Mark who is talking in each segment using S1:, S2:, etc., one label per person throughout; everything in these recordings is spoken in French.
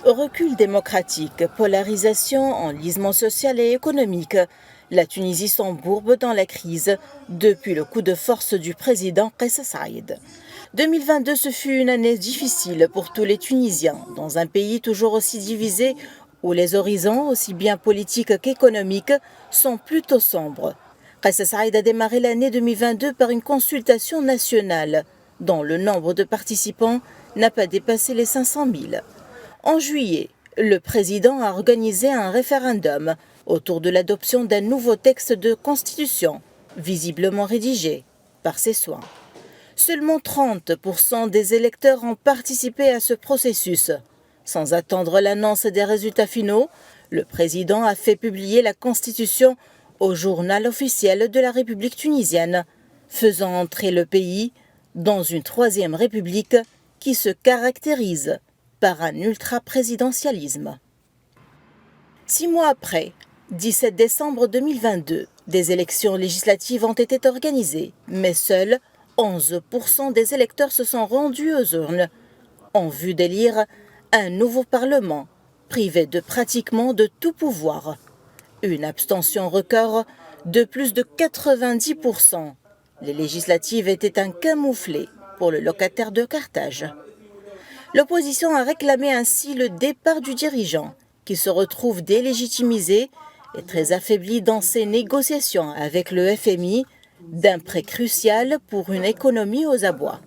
S1: Recul démocratique, polarisation, enlisement social et économique. La Tunisie s'embourbe dans la crise depuis le coup de force du président Kais Saïed. 2022, ce fut une année difficile pour tous les Tunisiens, dans un pays toujours aussi divisé où les horizons, aussi bien politiques qu'économiques, sont plutôt sombres. Kais Saïed a démarré l'année 2022 par une consultation nationale, dont le nombre de participants n'a pas dépassé les 500 000. En juillet, le président a organisé un référendum autour de l'adoption d'un nouveau texte de constitution, visiblement rédigé par ses soins. Seulement 30% des électeurs ont participé à ce processus. Sans attendre l'annonce des résultats finaux, le président a fait publier la constitution au journal officiel de la République tunisienne, faisant entrer le pays dans une troisième république qui se caractérise par un ultra-présidentialisme. 6 mois après, 17 décembre 2022, des élections législatives ont été organisées, mais seuls 11% des électeurs se sont rendus aux urnes en vue d'élire un nouveau Parlement, privé de pratiquement de tout pouvoir. Une abstention record de plus de 90%. Les législatives étaient un camouflet pour le locataire de Carthage. L'opposition a réclamé ainsi le départ du dirigeant, qui se retrouve délégitimisé et très affaibli dans ses négociations avec le FMI, d'un prêt crucial pour une économie aux abois.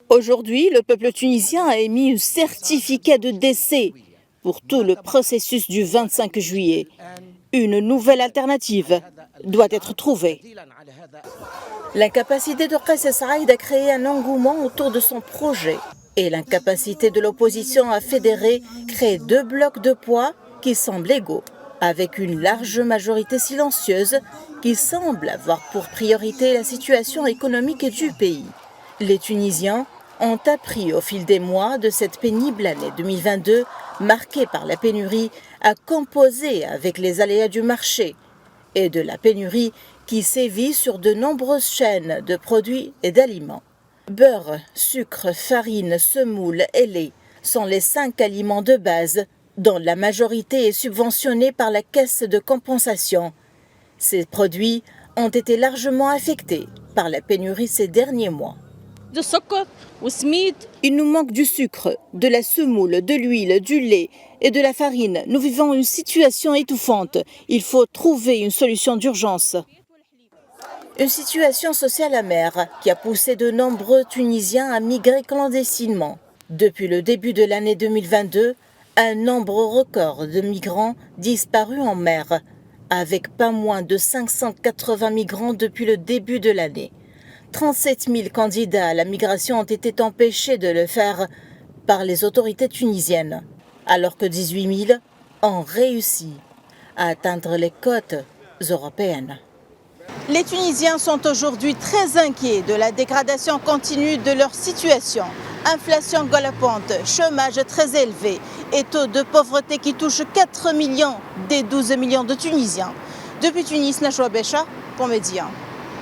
S1: Aujourd'hui, le peuple tunisien a émis un certificat de décès pour tout le processus du 25 juillet. Une nouvelle alternative doit être trouvée. L'incapacité de Kais Saïed a créé un engouement autour de son projet et l'incapacité de l'opposition à fédérer crée deux blocs de poids qui semblent égaux, avec une large majorité silencieuse qui semble avoir pour priorité la situation économique du pays. Les Tunisiens ont appris au fil des mois de cette pénible année 2022, marquée par la pénurie, à composer avec les aléas du marché et de la pénurie qui sévit sur de nombreuses chaînes de produits et d'aliments. Beurre, sucre, farine, semoule et lait sont les 5 aliments de base dont la majorité est subventionnée par la caisse de compensation. Ces produits ont été largement affectés par la pénurie ces derniers mois. Il nous manque du sucre, de la semoule, de l'huile, du lait et de la farine. Nous vivons une situation étouffante. Il faut trouver une solution d'urgence. Une situation sociale amère qui a poussé de nombreux Tunisiens à migrer clandestinement. Depuis le début de l'année 2022, un nombre record de migrants disparus en mer, avec pas moins de 580 migrants depuis le début de l'année. 37 000 candidats à la migration ont été empêchés de le faire par les autorités tunisiennes, alors que 18 000 ont réussi à atteindre les côtes européennes. Les Tunisiens sont aujourd'hui très inquiets de la dégradation continue de leur situation. Inflation galopante, chômage très élevé et taux de pauvreté qui touche 4 millions des 12 millions de Tunisiens. Depuis Tunis, Najwa Becha pour Média.